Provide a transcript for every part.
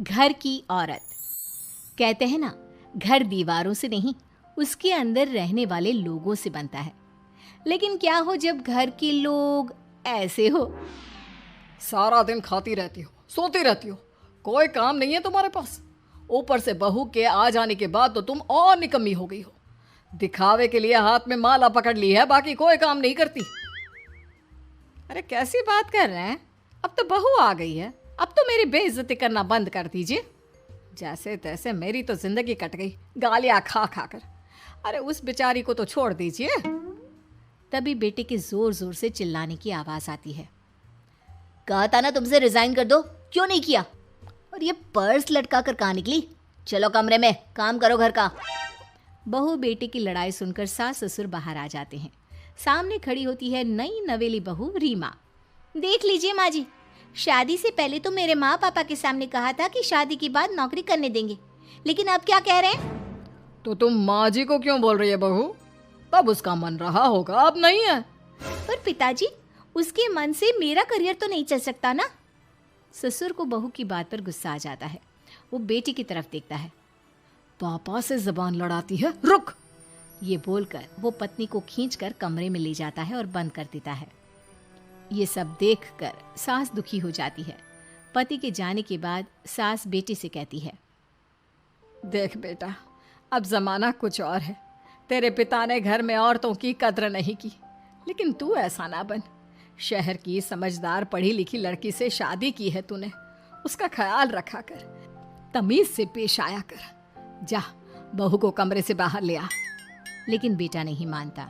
घर की औरत। कहते हैं ना, घर दीवारों से नहीं, उसके अंदर रहने वाले लोगों से बनता है। लेकिन क्या हो जब घर के लोग ऐसे हो? सारा दिन खाती रहती हो, सोती रहती हो, कोई काम नहीं है तुम्हारे पास। ऊपर से बहू के आ जाने के बाद तो तुम और निकम्मी हो गई हो। दिखावे के लिए हाथ में माला पकड़ ली है, बाकी कोई काम नहीं करती। अरे कैसी बात कर रहे हैं? अब तो बहू आ गई है, अब तो मेरी बेइज्जती करना बंद कर दीजिए। जैसे तैसे मेरी तो जिंदगी कट गई, गालियां खा खा कर। अरे उस बेचारी को तो छोड़ दीजिए। तभी बेटे के जोर जोर से चिल्लाने की आवाज आती है। कहा था ना तुमसे रिजाइन कर दो, क्यों नहीं किया? और ये पर्स लटका कर कहाँ निकली? चलो कमरे में, काम करो घर का। बहू बेटे की लड़ाई सुनकर सास ससुर बाहर आ जाते हैं। सामने खड़ी होती है नई नवेली बहू रीमा। देख लीजिए माँ जी, शादी से पहले तो मेरे माँ पापा के सामने कहा था कि शादी के बाद नौकरी करने देंगे, लेकिन अब क्या कह रहे हैं? तो तुम माँ जी को क्यों बोल रही है बहू? तब उसका मन रहा होगा, अब नहीं है। पर पिताजी, उसके मन से मेरा करियर तो नहीं चल सकता ना। ससुर को बहू की बात पर गुस्सा आ जाता है। वो बेटी की तरफ देखता है। पापा से जबान लड़ाती है, रुक। ये बोलकर वो पत्नी को खींचकर कमरे में ले जाता है और बंद कर देता है। ये सब देखकर सास दुखी हो जाती है। पति के जाने के बाद सास बेटी से कहती है, देख बेटा, अब जमाना कुछ और है। तेरे पिता ने घर में औरतों की कद्र नहीं की, लेकिन तू ऐसा ना बन। शहर की समझदार पढ़ी लिखी लड़की से शादी की है तूने, उसका ख्याल रखा कर, तमीज से पेश आया कर। जा, बहू को कमरे से बाहर ले आ। लेकिन बेटा नहीं मानता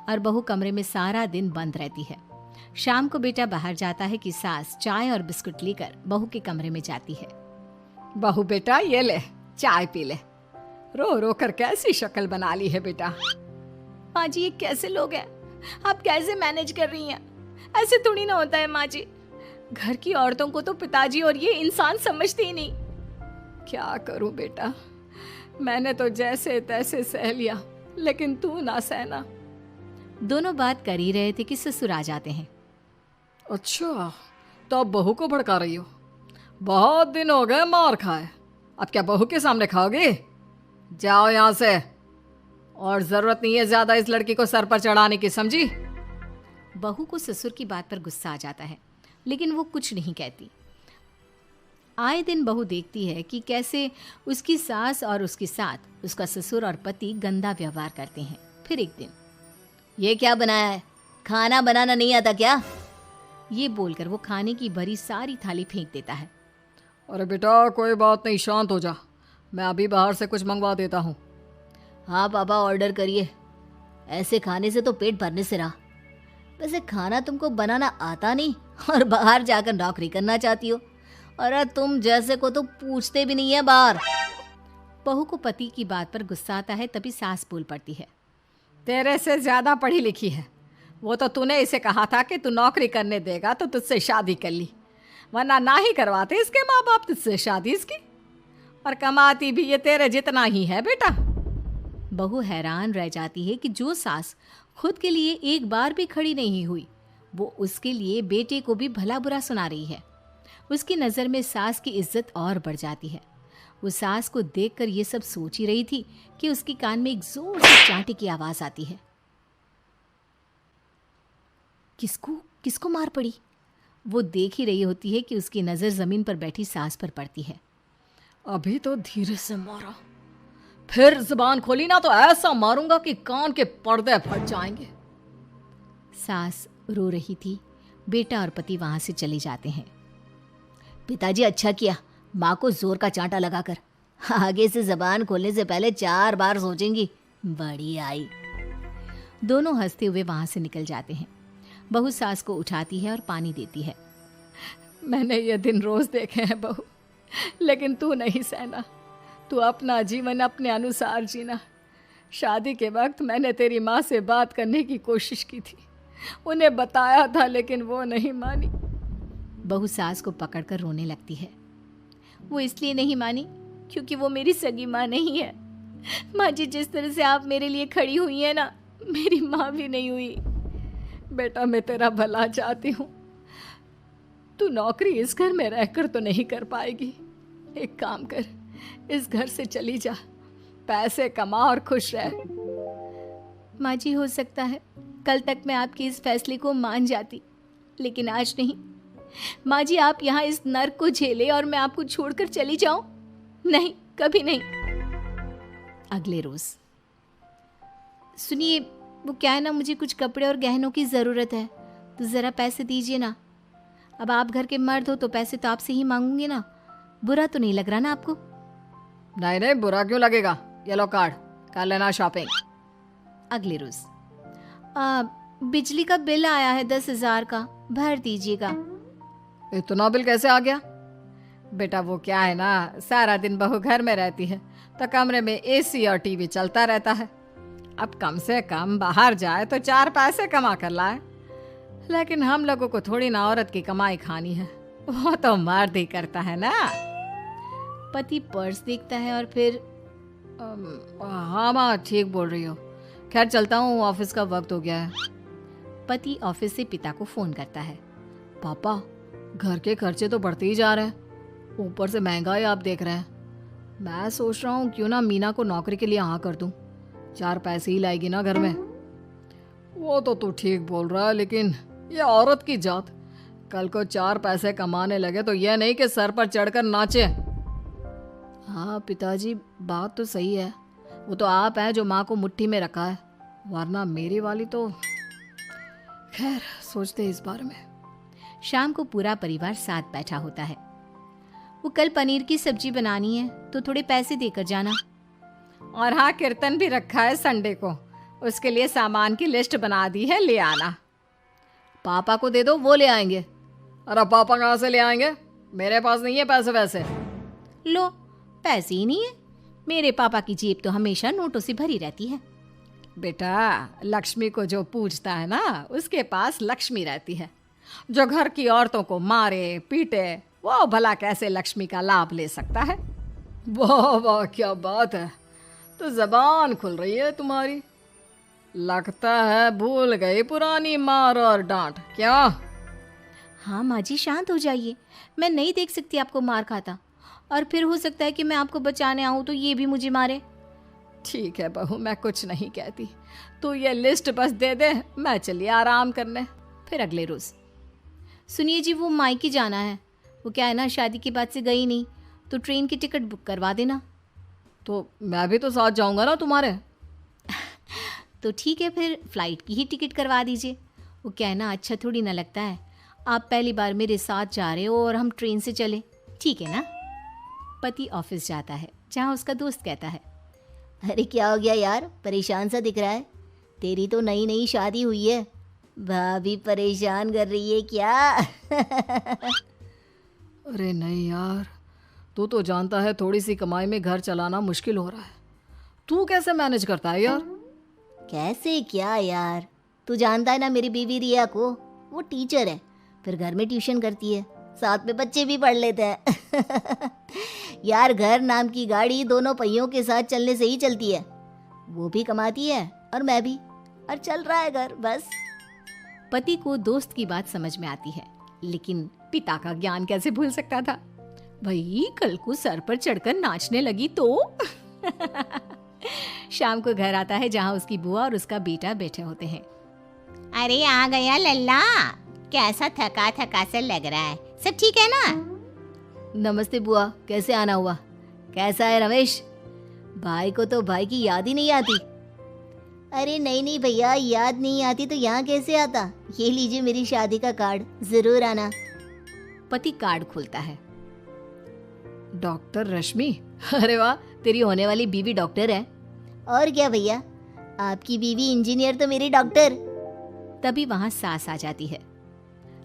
और बहू कमरे में सारा दिन बंद रहती है। शाम को बेटा बाहर जाता है कि सास चाय और बिस्कुट लेकर बहू के कमरे में जाती है। बहू बेटा ये ले, चाय पी ले। रो रो कर कैसी शक्ल बना ली है बेटा। माँ जी, ये कैसे लोग हैं? आप कैसे मैनेज कर रही हैं? ऐसे थोड़ी ना होता है माँ जी। घर की औरतों को तो पिताजी और ये इंसान समझते ही नहीं। क्या करूं बेटा, मैंने तो जैसे तैसे सह लिया, लेकिन तू ना सहना। दोनों बात कर ही रहे थे कि ससुर आ जाते हैं। अच्छा, तो अब बहू को भड़का रही हो? बहुत दिन हो गए मार खाए, अब क्या बहू के सामने खाओगे? जाओ यहाँ से, और जरूरत नहीं है ज्यादा इस लड़की को सर पर चढ़ाने की, समझी? बहू को ससुर की बात पर गुस्सा आ जाता है, लेकिन वो कुछ नहीं कहती। आए दिन बहू देखती है कि कैसे उसकी सास और उसके साथ उसका ससुर और पति गंदा व्यवहार करते हैं। फिर एक दिन, ये क्या बनाया है? खाना बनाना नहीं आता क्या? ये बोलकर वो खाने की भरी सारी थाली फेंक देता है। अरे बेटा कोई बात नहीं, शांत हो जा, मैं अभी बाहर से कुछ मंगवा देता हूँ। हाँ पापा, ऑर्डर करिए। ऐसे खाने से तो पेट भरने से रहा। वैसे खाना तुमको बनाना आता नहीं और बाहर जाकर नौकरी करना चाहती हो। अरे तुम जैसे को तो पूछते भी नहीं है बाहर। बहू को पति की बात पर गुस्सा आता है, तभी सास बोल पड़ती है। तेरे से ज्यादा पढ़ी लिखी है, वो तो तूने इसे कहा था कि तू नौकरी करने देगा तो तुझसे शादी कर ली, वरना ना ही करवाते इसके माँ बाप तुझसे शादी इसकी। और कमाती भी ये तेरे जितना ही है बेटा। बहू हैरान रह जाती है कि जो सास खुद के लिए एक बार भी खड़ी नहीं हुई, वो उसके लिए बेटे को भी भला बुरा सुना रही है। उसकी नज़र में सास की इज्जत और बढ़ जाती है। वो सास को देखकर ये सब सोच ही रही थी कि उसके कान में एक जोर से चांटे की आवाज आती है। किसको किसको मार पड़ी? वो देख ही रही होती है कि उसकी नज़र जमीन पर बैठी सास पर पड़ती है। अभी तो धीरे से मारा, फिर जुबान खोली ना तो ऐसा मारूंगा कि कान के पर्दे फट जाएंगे। सास रो रही थी। बेटा और पति वहां से चले जाते हैं। पिताजी अच्छा किया माँ को जोर का चांटा लगाकर, आगे से जबान खोलने से पहले 4 बार सोचेंगी। बड़ी आई। दोनों हंसते हुए वहां से निकल जाते हैं। बहू सास को उठाती है और पानी देती है। मैंने ये दिन रोज देखे हैं बहू, लेकिन तू नहीं सहना। तू अपना जीवन अपने अनुसार जीना। शादी के वक्त मैंने तेरी माँ से बात करने की कोशिश की थी, उन्हें बताया था, लेकिन वो नहीं मानी। बहू सास को पकड़कर रोने लगती है। वो इसलिए नहीं मानी क्योंकि वो मेरी सगी माँ नहीं है। माँ जी, जिस तरह से आप मेरे लिए खड़ी हुई है ना, मेरी माँ भी नहीं हुई। बेटा मैं तेरा भला चाहती हूँ, तू नौकरी इस घर में रहकर तो नहीं कर पाएगी, एक काम कर, इस घर से चली जा, पैसे कमा और खुश रह। माँ जी, हो सकता है कल तक मैं आपके इस फैसले को मान जाती, लेकिन आज नहीं। माँ जी, आप यहाँ इस नर्क को झेले और मैं आपको छोड़कर चली जाऊं? नहीं, कभी नहीं। अगले रोज, सुनिए, वो क्या है ना, मुझे कुछ कपड़े और गहनों की ज़रूरत है, तो ज़रा पैसे दीजिए ना। अब आप घर के मर्द हो तो पैसे तो आपसे ही मांगूंगी ना। बुरा तो नहीं लग रहा ना आपको? नहीं नहीं, बुरा क्यों लगेगा, ये लो कार्ड, कर लेना शॉपिंग। अगले रोज, बिजली का बिल आया है 10,000 का, भर दीजिएगा। इतना बिल कैसे आ गया? बेटा वो क्या है ना, सारा दिन बहू घर में रहती है तो कमरे में एसी और टीवी चलता रहता है। अब कम से कम बाहर जाए तो 4 पैसे कमा कर लाए, लेकिन हम लोगों को थोड़ी ना औरत की कमाई खानी है, वो तो मर्द ही करता है ना। पति पर्स देखता है और फिर हाँ माँ, ठीक बोल रही हो, खैर चलता हूँ, ऑफिस का वक्त हो गया है। पति ऑफिस से पिता को फोन करता है। पापा, घर के खर्चे तो बढ़ते ही जा रहे हैं, ऊपर से महंगाई आप देख रहे हैं। मैं सोच रहा हूँ क्यों ना मीना को नौकरी के लिए हाँ कर दूँ, 4 पैसे ही लाएगी ना घर में। वो तो तू ठीक बोल रहा है, लेकिन ये औरत की जात, कल को 4 पैसे कमाने लगे तो यह नहीं कि सर पर चढ़कर नाचे। हाँ पिताजी, बात तो सही है, वो तो आप हैं जो माँ को मुट्ठी में रखा है, वरना मेरी वाली तो। खैर, सोचते इस बारे में। शाम को पूरा परिवार साथ बैठा होता है। वो कल पनीर की सब्जी बनानी है तो थोड़े पैसे देकर जाना। और हाँ, कीर्तन भी रखा है संडे को, उसके लिए सामान की लिस्ट बना दी है, ले आना। पापा को दे दो, वो ले आएंगे। अरे पापा कहाँ से ले आएंगे, मेरे पास नहीं है पैसे वैसे। लो, पैसे ही नहीं है? मेरे पापा की जेब तो हमेशा नोटों से भरी रहती है। बेटा, लक्ष्मी को जो पूजता है ना, उसके पास लक्ष्मी रहती है। जो घर की औरतों को मारे पीटे, वो भला कैसे लक्ष्मी का लाभ ले सकता है? वाह वाह, क्या बात है, तो जबान खुल रही है तुम्हारी। लगता है भूल गई पुरानी मार और डांट, क्या? हाँ माँ जी, शांत हो जाइए, मैं नहीं देख सकती आपको मार खाता, और फिर हो सकता है कि मैं आपको बचाने आऊँ तो ये भी मुझे मारे। ठीक है बहू, मैं कुछ नहीं कहती, तू ये लिस्ट बस दे दे, मैं चलिए आराम करने। फिर अगले रोज, सुनिए जी, वो मायके जाना है, वो क्या है ना, शादी के बाद से गई नहीं, तो ट्रेन की टिकट बुक करवा देना। तो मैं भी तो साथ जाऊंगा ना तुम्हारे। तो ठीक है, फिर फ्लाइट की ही टिकट करवा दीजिए। वो क्या है ना, अच्छा थोड़ी ना लगता है, आप पहली बार मेरे साथ जा रहे हो और हम ट्रेन से चले, ठीक है ना? पति ऑफिस जाता है, जहाँ उसका दोस्त कहता है, अरे क्या हो गया यार, परेशान सा दिख रहा है, तेरी तो नई नई शादी हुई है, भाभी परेशान कर रही है क्या? अरे नहीं यार, तू तो जानता है थोड़ी सी कमाई में घर चलाना मुश्किल हो रहा है, तू कैसे मैनेज करता है यार? कैसे क्या यार, तू जानता है ना मेरी बीवी रिया को, वो टीचर है, फिर घर में ट्यूशन करती है, साथ में बच्चे भी पढ़ लेते हैं। यार, घर नाम की गाड़ी दोनों पहियों के साथ चलने से ही चलती है, वो भी कमाती है और मैं भी, और चल रहा है घर बस। पति को दोस्त की बात समझ में आती है, लेकिन पिता का ज्ञान कैसे भूल सकता था? भाई, कल को सर पर चढ़कर नाचने लगी तो। शाम को घर आता है, जहाँ उसकी बुआ और उसका बेटा बैठे होते हैं। अरे आ गया लल्ला, कैसा थका थका सा लग रहा है, सब ठीक है ना? नमस्ते बुआ, कैसे आना हुआ? कैसा है रमेश? भाई को तो भाई की याद ही नहीं आती। अरे नहीं नहीं भैया, याद नहीं आती तो यहाँ कैसे आता, ये लीजिए मेरी शादी का कार्ड, जरूर आना। पति कार्ड खोलता है। डॉक्टर रश्मि, अरे वाह, तेरी होने वाली बीवी डॉक्टर है। और क्या भैया, आपकी बीवी इंजीनियर तो मेरी डॉक्टर। तभी वहाँ सास आ जाती है।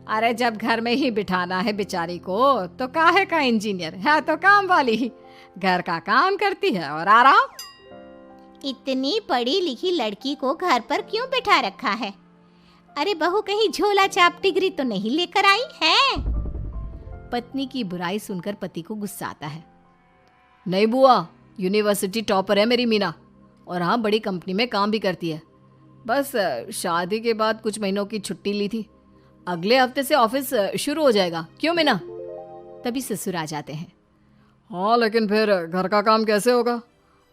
अरे जब घर में ही बिठाना है बेचारी को, तो काहे का इंजीनियर है, तो काम वाली ही, घर का काम करती है और आराम। इतनी पढ़ी लिखी लड़की को घर पर क्यों बिठा रखा है? अरे बहू कहीं झोला छाप डिग्री तो नहीं लेकर आई है? पत्नी की बुराई सुनकर पति को गुस्सा आता है। नहीं बुआ, यूनिवर्सिटी टॉपर है मेरी मीना, और हाँ, बड़ी कंपनी में काम भी करती है। बस शादी के बाद कुछ महीनों की छुट्टी ली थी, अगले हफ्ते से ऑफिस शुरू हो जाएगा। क्यों मीना? तभी ससुर आ जाते हैं। हाँ, लेकिन फिर घर का काम कैसे होगा?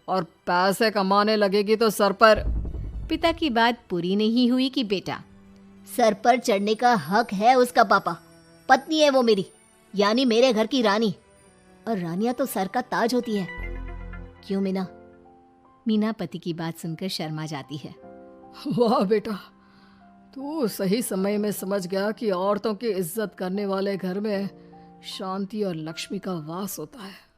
और पैसे कमाने लगेगी तो सर पर। पिता की बात पूरी नहीं हुई कि बेटा, सर पर चढ़ने का हक है उसका पापा। पत्नी है वो मेरी, यानी मेरे घर की रानी। और रानियां तो सर का ताज होती है। क्यों मीना? मीना पति की बात सुनकर शर्मा जाती है। वाह बेटा, तू सही समय में समझ गया कि औरतों की इज्जत करने वाले घर में शांति और लक्ष्मी का वास होता है।